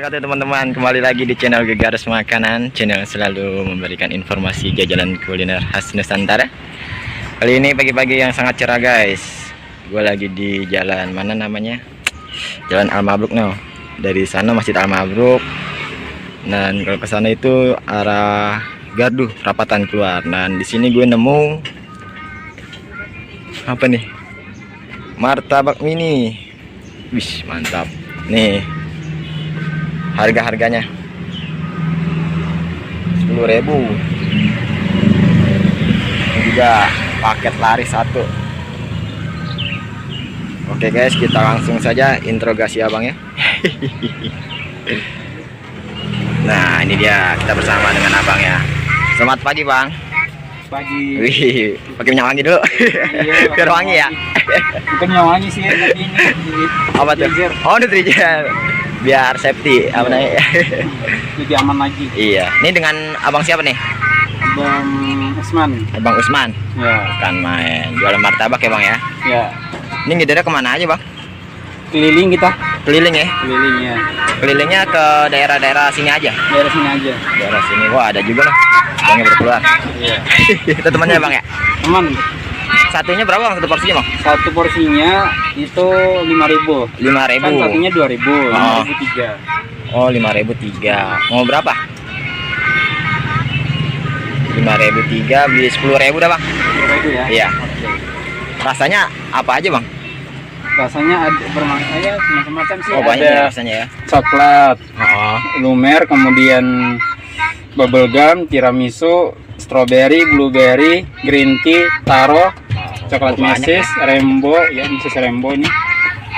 wabarakatuh teman-teman. Kembali lagi di channel Gegaras Makanan, channel yang selalu memberikan informasi jajanan kuliner khas Nusantara. Kali ini pagi-pagi yang sangat cerah guys. Gue lagi di jalan mana namanya? Jalan Al Mabruk no. Dari sana Masjid Al Mabruk. Dan kalau ke sana itu arah Gardu, perapatan keluar. Dan di sini gue nemu apa nih? Martabak mini. Wih, mantap. Nih. Harga-harganya 10.000. Ini juga paket laris satu. Oke guys, kita langsung saja interogasi abangnya. Nah, ini dia, kita bersama dengan abangnya. Selamat pagi bang. Pagi. Wih, pakai minyak wangi dulu. Iya, Biar wangi ya. Bukan minyak wangi sih, tapi ini Apa tuh? Nutrijel. Oh, Nutrijel. Biar safety, apa namanya? Lebih aman lagi. Iya. Ini dengan abang siapa nih? Abang Usman. Abang Usman. Ya. Kan main jualan martabak ya bang ya. Ya. Ini ngidernya kemana aja bang? Keliling kita. Keliling ya? Kelilingnya. Kelilingnya ke daerah-daerah sini aja. Daerah sini aja. Daerah sini. Wah ada juga loh. Bangnya berkeluar. Iya. Itu temannya bang ya? Teman, Satunya berapa bang? Satu porsinya bang? satu porsinya itu 5.000. 5.000. Kan satunya 2.000. Oh. 5.000 3. Oh 5.000 3. Mau berapa? 5.000 3 beli 10.000 dah bang. 10.000 ya. Iya. Oke. Rasanya apa aja bang? Rasanya ada macam-macam sih. Oh banyak Ada ya rasanya ya. coklat, Oh. lumer, kemudian bubblegum, tiramisu, strawberry, blueberry, green tea, taro, coklat banyak mesis, rainbow, ya mesis rainbow ini.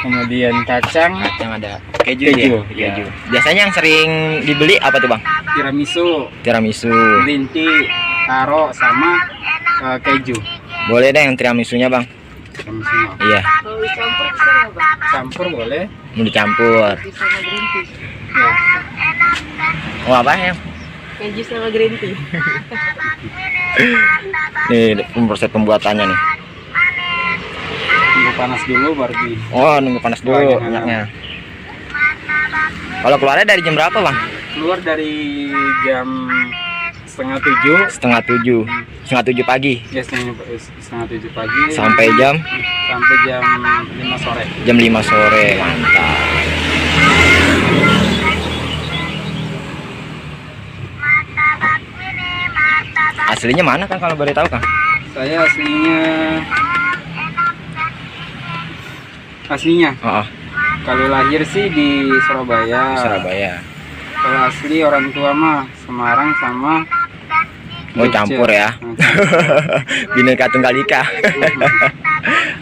Kemudian kacang, Yang ada keju, Keju, ya? iya. Keju. Biasanya yang sering dibeli apa tuh bang? tiramisu, Tiramisu. green tea, taro, sama keju. Boleh deh yang tiramisunya bang. Tiramisunya. Iya. Kalau dicampur bisa nggak bang? Campur boleh. Mau dicampur. Keju sama green tea. Ya. Oh apa ya? Keju sama green tea. Nih proses pembuatannya nih. Tunggu panas dulu baru di. Oh nunggu panas dulu Banyak. minyaknya. Kalau keluarnya dari jam berapa bang? Keluar dari jam setengah 7. Setengah 7. Setengah 7 pagi. Ya setengah 7 pagi. Sampai jam sampai jam 5 sore. jam 5 sore. Mantap. Aslinya mana kan kalau boleh tahu kan? Saya aslinya Oh, kalau lahir sih di Surabaya. Surabaya. Kalau asli orang tua mah Semarang sama Oh Jogja. campur ya. Nah, campur. Bineka Tunggal Ika.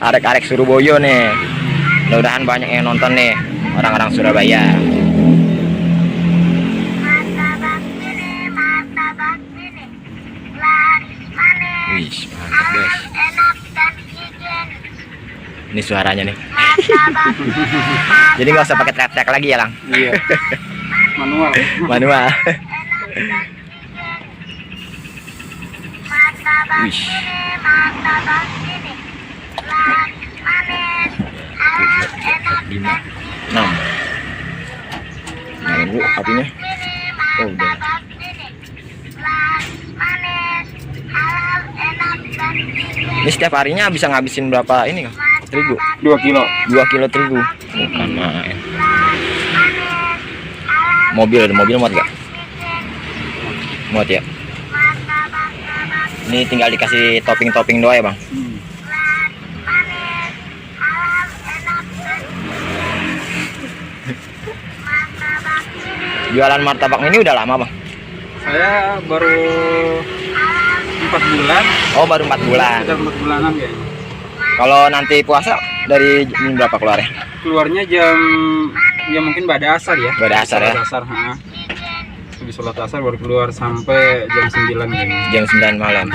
Arek-arek Surabaya nih. Mudah-mudahan banyak yang nonton nih, orang-orang Surabaya. Wih, mantap guys. Ini suaranya nih. Jadi nggak usah pakai teriak-teriak lagi ya, Lang. Iya. Manual. Manual. Wih. 5 6. Nyalain dulu apinya. Oh udah. Ini setiap harinya bisa ngabisin berapa ini kang? Terigu? 2 kilo. 2 kilo terigu. Bukan main. Mobil muat gak? Muat ya. Ini tinggal dikasih topping-topping doang ya bang. Jualan martabak ini udah lama bang? Saya baru 4 bulan. Oh baru 4 bulan. Sekitar 4 bulanan kayaknya. Kalau nanti puasa dari jam berapa keluarnya? Keluarnya jam ya mungkin pada asar ya. Pada asar ya? Pada asar, habis sholat asar baru keluar sampai jam 9 kayaknya. Jam 9 malam.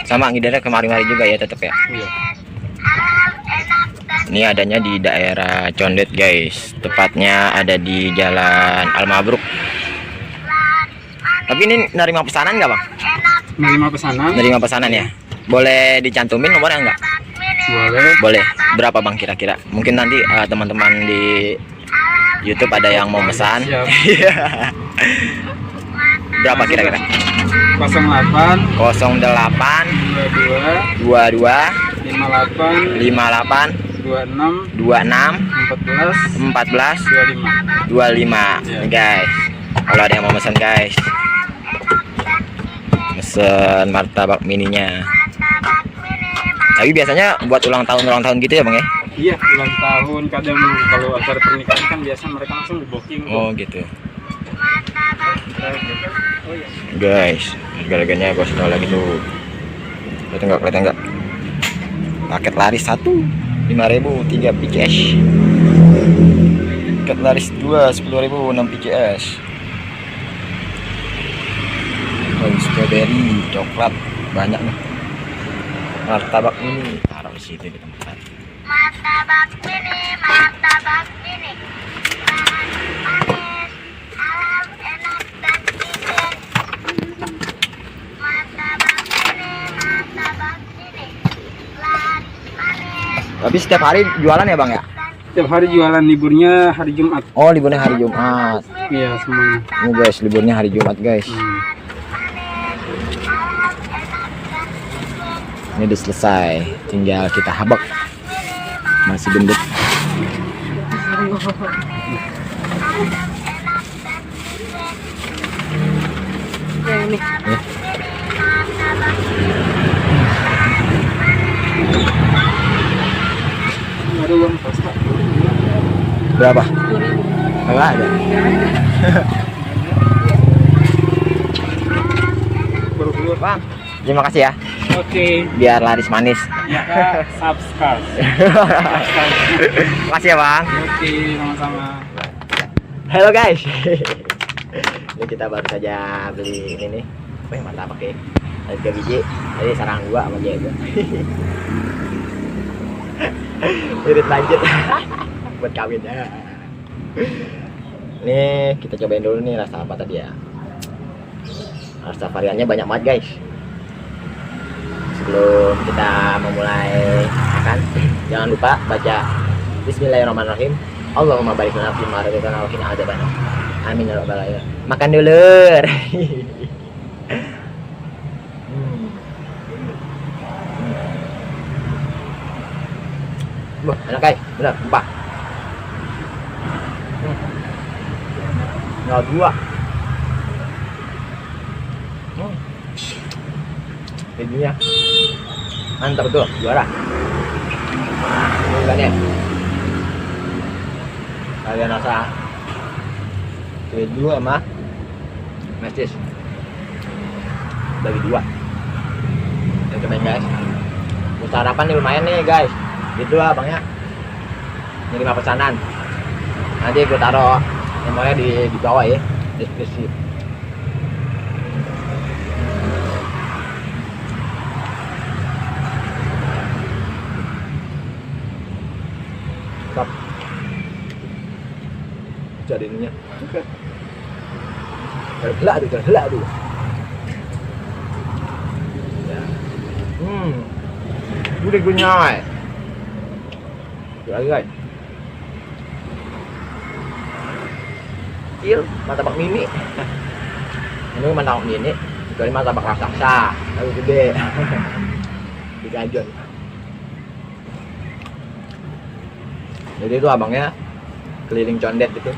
Sama ngidernya kemarin-hari juga ya tetap ya. Iya. Ini adanya di daerah Condet guys. Tepatnya ada di Jalan Al Mabruk. Tapi ini nerima pesanan nggak bang? Menerima pesanan. Nerima pesanan ya. Boleh dicantumin nomornya nggak? Boleh. Boleh. Berapa bang kira-kira? Mungkin nanti teman-teman di YouTube ada yang mau pesan. Siap. Berapa kira-kira? 08 08 22 22 58 58 26 26 14 14 25. 25 Ya. nih guys. Kalau ada yang mau pesan guys, pesen martabak mininya. Tapi biasanya buat ulang tahun gitu ya bang ya? Iya, ulang tahun kadang kalau acara pernikahan kan biasa mereka langsung di booking. Oh gitu guys. Harga-harganya gue sudah lagi tuh. Kelihatan nggak? Paket laris 1 5.000 3 PCS. Paket laris 2 10.000 6 PCS. Strawberry, coklat, banyak nih. Martabak ini taruh di situ di tempat. Martabak mini, martabak mini. Manis, halal, enak dan dingin. Martabak mini, martabak mini. Laris, manis, Tapi setiap hari jualan ya bang ya? Setiap hari jualan, liburnya hari Jumat. Oh liburnya hari Jumat. Iya, semuanya. Ini guys liburnya hari Jumat guys. Ini udah selesai, tinggal kita habak. Masih gendut. Yang ini. Ya. Ada uang pasta. Berapa? 2.000. Enggak ada. Baru keluar. Bang, terima kasih ya. Oke. Biar laris manis. Ya, subscribe. Makasih ya bang. Oke, sama-sama. Halo guys. Ini kita baru saja beli ini nih. Wih martabak ya. Ada 3 biji. Tadi sarang 2 sama dia itu. Irit lanjut. Buat kawin ya. Nih kita cobain dulu nih rasa apa tadi ya. Rasa variannya banyak banget guys. Sebelum kita memulai makan, jangan lupa baca Bismillahirrahmanirrahim. Allahumma barik lana fi ma razaqtana wa qina adzabannar. Amin ya rabbal alamin. Makan dulu. Wah, enak guys. Benar, empah. Nol 2. Jadinya mantap tuh, juara. Bukan ya? Kalian rasa dua sama mestis bagi 2. Kita cobain guys. Untuk sarapan nih lumayan nih guys. Gitu lah bangnya. Ini 5 pesanan. Nanti gue taruh nomornya di bawah ya, deskripsi. Stop. Jadi ininya. Gelak tuh. Ya. Udah gue nyai. Lagi guys. Kecil, martabak mini. Ini martabak mini. Kecuali martabak raksasa, lalu gede. 3 jon. Jadi itu abangnya keliling condet gitu.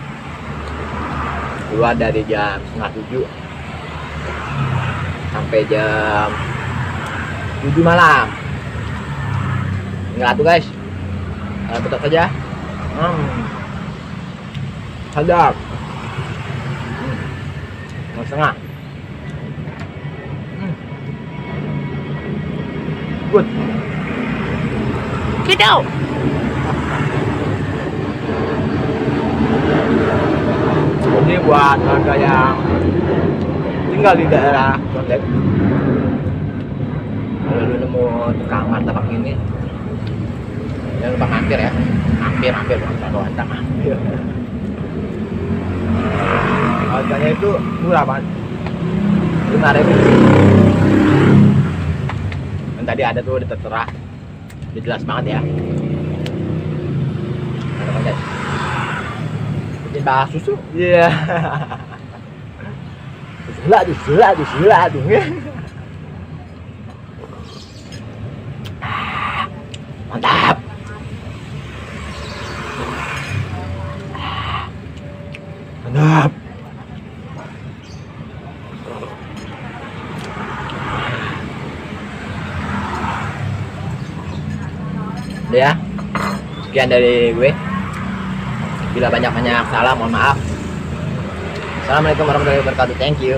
Keluar dari jam 6:30 sampai jam 7 malam. Enggak tuh guys. Betul saja. Sadap. 1,5. Good. Get out. Ini buat warga yang tinggal di daerah Condet. Kalau lu nemu tukang martabak ini, jangan lupa mampir ya. Mampir bukan antang mampir. Harganya itu murah banget, 5.000. Dan tadi ada tuh tertera, jelas banget ya. Ada guys. bahas susu. Iya. Sulah tuh. Mantap. Mantap. Udah ya. Sekian dari gue. Bila banyak-banyak salah, mohon maaf. Assalamualaikum warahmatullahi wabarakatuh. Thank you.